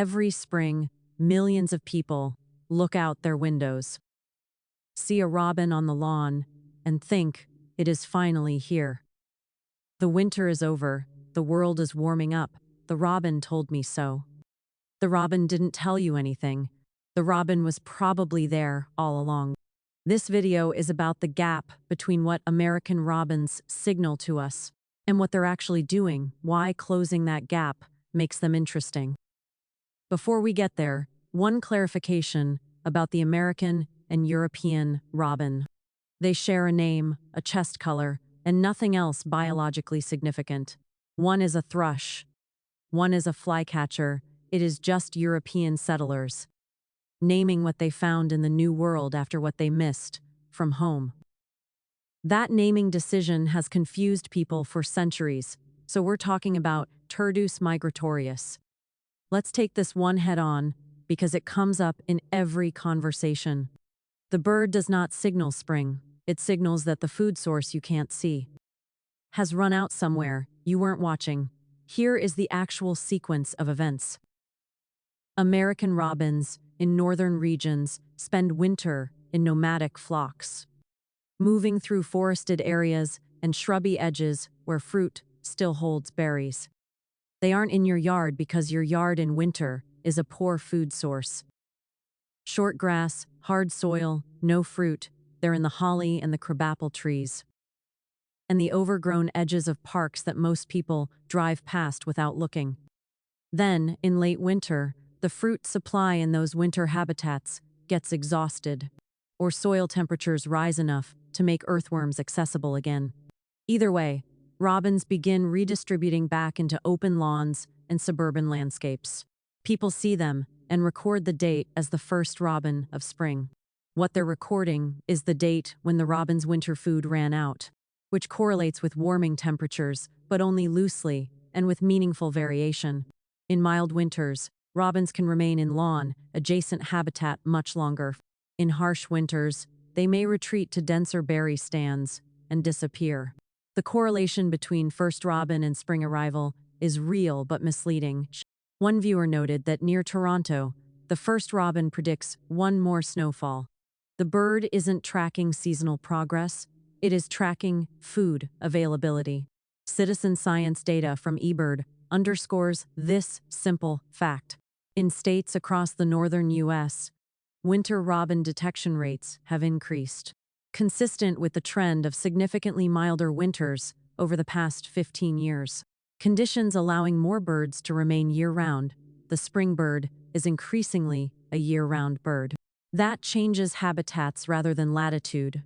Every spring, millions of people look out their windows, see a robin on the lawn, and think it is finally here. The winter is over, the world is warming up, the robin told me so. The robin didn't tell you anything. The robin was probably there all along. This video is about the gap between what American robins signal to us and what they're actually doing, why closing that gap makes them interesting. Before we get there, one clarification about the American and European robin. They share a name, a chest color, and nothing else biologically significant. One is a thrush. One is a flycatcher. It is just European settlers naming what they found in the New World after what they missed from home. That naming decision has confused people for centuries, so we're talking about Turdus migratorius. Let's take this one head on, because it comes up in every conversation. The bird does not signal spring. It signals that the food source you can't see has run out somewhere you weren't watching. Here is the actual sequence of events. American robins in northern regions spend winter in nomadic flocks, moving through forested areas and shrubby edges where fruit still holds berries. They aren't in your yard because your yard in winter is a poor food source. Short grass, hard soil, no fruit. They're in the holly and the crabapple trees, and the overgrown edges of parks that most people drive past without looking. Then, in late winter, the fruit supply in those winter habitats gets exhausted, or soil temperatures rise enough to make earthworms accessible again. Either way, robins begin redistributing back into open lawns and suburban landscapes. People see them and record the date as the first robin of spring. What they're recording is the date when the robin's winter food ran out, which correlates with warming temperatures, but only loosely and with meaningful variation. In mild winters, robins can remain in lawn, adjacent habitat much longer. In harsh winters, they may retreat to denser berry stands and disappear. The correlation between first robin and spring arrival is real but misleading. One viewer noted that near Toronto, the first robin predicts one more snowfall. The bird isn't tracking seasonal progress, it is tracking food availability. Citizen science data from eBird underscores this simple fact. In states across the northern U.S., winter robin detection rates have increased, consistent with the trend of significantly milder winters over the past 15 years. Conditions allowing more birds to remain year-round, the spring bird is increasingly a year-round bird. That changes habitats rather than latitude.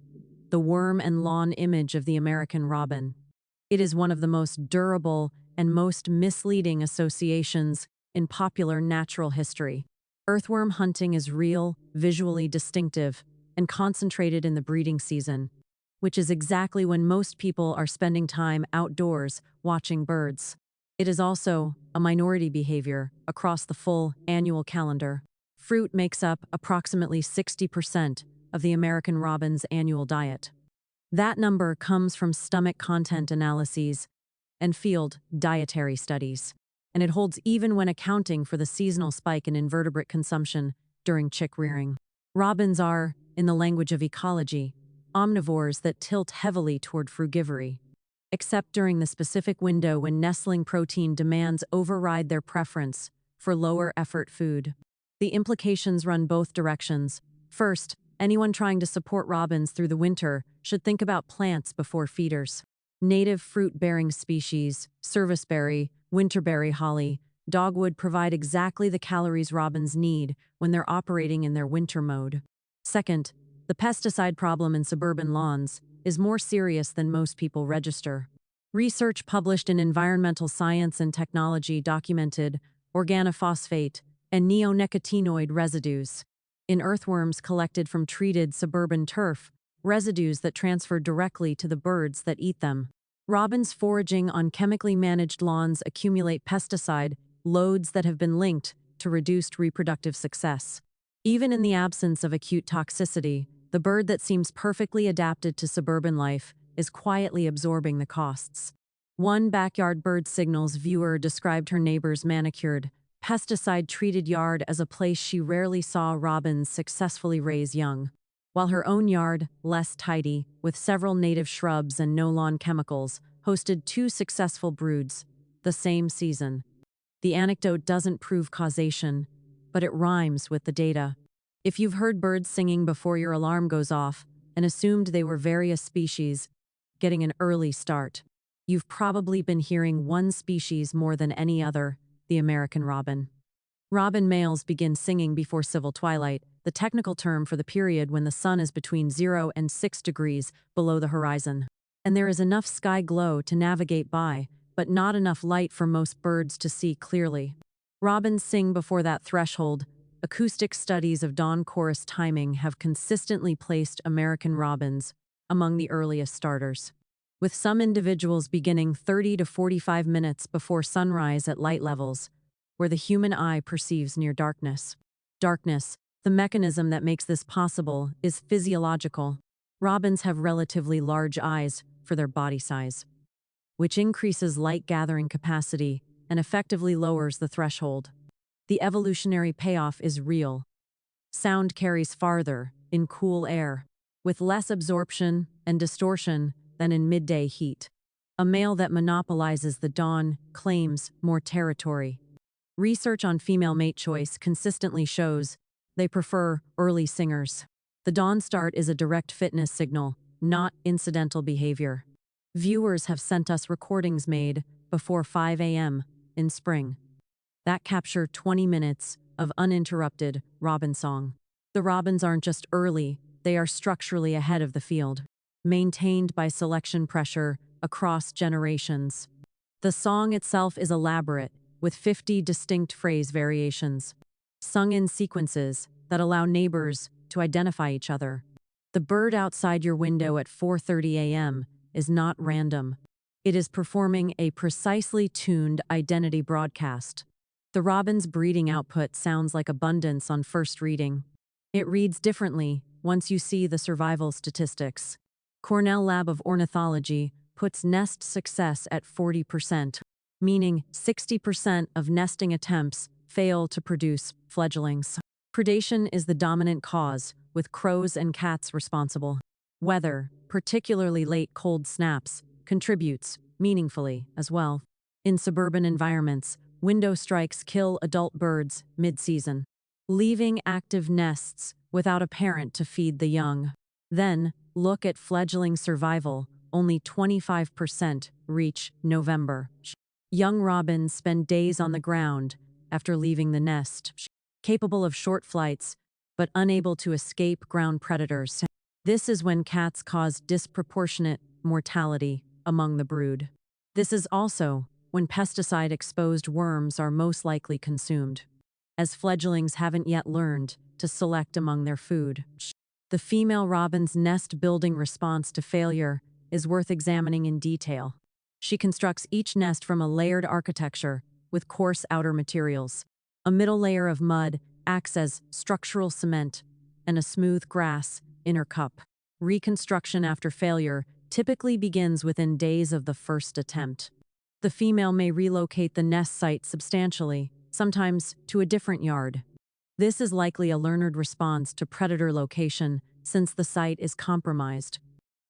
The worm and lawn image of the American robin. It is one of the most durable and most misleading associations in popular natural history. Earthworm hunting is real, visually distinctive, and concentrated in the breeding season, which is exactly when most people are spending time outdoors watching birds. It is also a minority behavior across the full annual calendar. Fruit makes up approximately 60% of the American robin's annual diet. That number comes from stomach content analyses and field dietary studies, and it holds even when accounting for the seasonal spike in invertebrate consumption during chick rearing. Robins are, in the language of ecology, omnivores that tilt heavily toward frugivory, except during the specific window when nestling protein demands override their preference for lower-effort food. The implications run both directions. First, anyone trying to support robins through the winter should think about plants before feeders. Native fruit-bearing species, serviceberry, winterberry holly, dogwood provide exactly the calories robins need when they're operating in their winter mode. Second, the pesticide problem in suburban lawns is more serious than most people register. Research published in Environmental Science and Technology documented organophosphate and neonicotinoid residues in earthworms collected from treated suburban turf, residues that transfer directly to the birds that eat them. Robins foraging on chemically managed lawns accumulate pesticide loads that have been linked to reduced reproductive success. Even in the absence of acute toxicity, the bird that seems perfectly adapted to suburban life is quietly absorbing the costs. One backyard bird signals viewer described her neighbor's manicured pesticide-treated yard as a place she rarely saw robins successfully raise young, while her own yard, less tidy, with several native shrubs and no lawn chemicals, hosted two successful broods the same season. The anecdote doesn't prove causation, but it rhymes with the data. If you've heard birds singing before your alarm goes off and assumed they were various species getting an early start, you've probably been hearing one species more than any other, the American robin. Robin males begin singing before civil twilight, the technical term for the period when the sun is between 0 and 6 degrees below the horizon. And there is enough sky glow to navigate by, but not enough light for most birds to see clearly. Robins sing before that threshold. Acoustic studies of dawn chorus timing have consistently placed American robins among the earliest starters, with some individuals beginning 30 to 45 minutes before sunrise at light levels, where the human eye perceives near darkness. Darkness, the mechanism that makes this possible, is physiological. Robins have relatively large eyes for their body size, which increases light gathering capacity and effectively lowers the threshold. The evolutionary payoff is real. Sound carries farther in cool air, with less absorption and distortion than in midday heat. A male that monopolizes the dawn claims more territory. Research on female mate choice consistently shows they prefer early singers. The dawn start is a direct fitness signal, not incidental behavior. Viewers have sent us recordings made before 5 a.m. in spring that capture 20 minutes of uninterrupted robin song. The robins aren't just early, they are structurally ahead of the field, maintained by selection pressure across generations. The song itself is elaborate, with 50 distinct phrase variations, sung in sequences that allow neighbors to identify each other. The bird outside your window at 4:30 a.m. is not random. It is performing a precisely tuned identity broadcast. The robin's breeding output sounds like abundance on first reading. It reads differently once you see the survival statistics. Cornell Lab of Ornithology puts nest success at 40%, meaning 60% of nesting attempts fail to produce fledglings. Predation is the dominant cause, with crows and cats responsible. Weather, particularly late cold snaps, contributes meaningfully as well. In suburban environments, window strikes kill adult birds mid-season, leaving active nests without a parent to feed the young. Then, look at fledgling survival. Only 25% reach November. Young robins spend days on the ground after leaving the nest, capable of short flights, but unable to escape ground predators. This is when cats cause disproportionate mortality among the brood. This is also when pesticide-exposed worms are most likely consumed, as fledglings haven't yet learned to select among their food. The female robin's nest-building response to failure is worth examining in detail. She constructs each nest from a layered architecture with coarse outer materials. A middle layer of mud acts as structural cement, and a smooth grass inner cup. Reconstruction after failure typically begins within days of the first attempt. The female may relocate the nest site substantially, sometimes to a different yard. This is likely a learned response to predator location, since the site is compromised.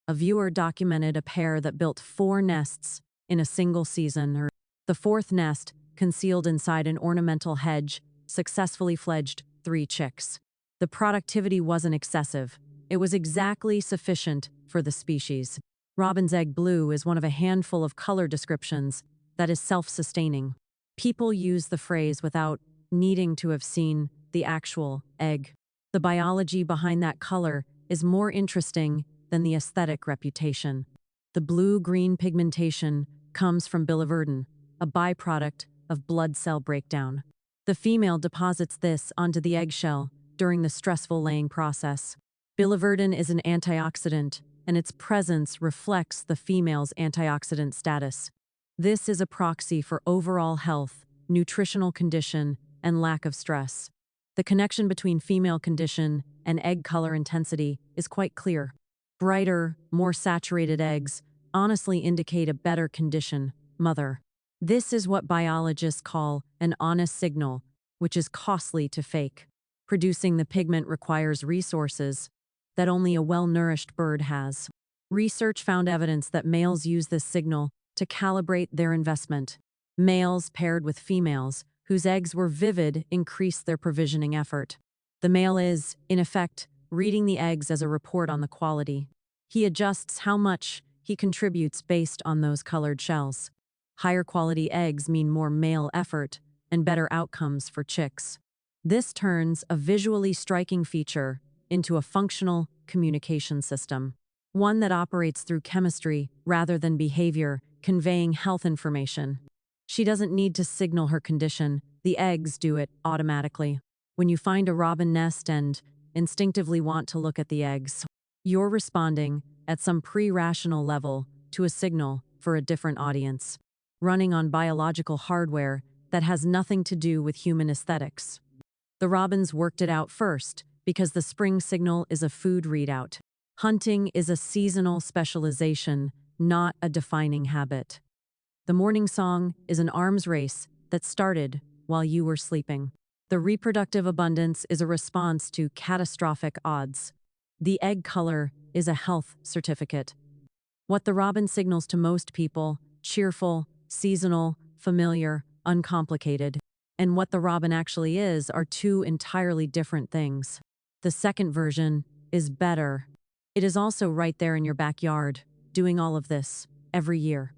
A viewer documented a pair that built 4 nests in a single season. The 4th nest, concealed inside an ornamental hedge, successfully fledged 3 chicks. The productivity wasn't excessive. It was exactly sufficient for the species. Robin's egg blue is one of a handful of color descriptions that is self-sustaining. People use the phrase without needing to have seen the actual egg. The biology behind that color is more interesting than the aesthetic reputation. The blue-green pigmentation comes from biliverdin, a byproduct of blood cell breakdown. The female deposits this onto the eggshell during the stressful laying process. Biliverdin is an antioxidant, and its presence reflects the female's antioxidant status. This is a proxy for overall health, nutritional condition, and lack of stress. The connection between female condition and egg color intensity is quite clear. Brighter, more saturated eggs honestly indicate a better condition mother. This is what biologists call an honest signal, which is costly to fake. Producing the pigment requires resources that only a well-nourished bird has. Research found evidence that males use this signal to calibrate their investment. Males paired with females, whose eggs were vivid, increased their provisioning effort. The male is, in effect, reading the eggs as a report on the quality. He adjusts how much he contributes based on those colored shells. Higher quality eggs mean more male effort and better outcomes for chicks. This turns a visually striking feature into a functional communication system, one that operates through chemistry rather than behavior, conveying health information. She doesn't need to signal her condition, the eggs do it automatically. When you find a robin nest and instinctively want to look at the eggs, you're responding, at some pre-rational level, to a signal for a different audience, running on biological hardware that has nothing to do with human aesthetics. The robins worked it out first, because the spring signal is a food readout. Hunting is a seasonal specialization, not a defining habit. The morning song is an arms race that started while you were sleeping. The reproductive abundance is a response to catastrophic odds. The egg color is a health certificate. What the robin signals to most people: cheerful, seasonal, familiar, uncomplicated. And what the robin actually is are two entirely different things. The second version is better. It is also right there in your backyard, doing all of this every year.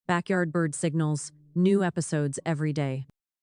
Backyard Bird Signals, new episodes every day.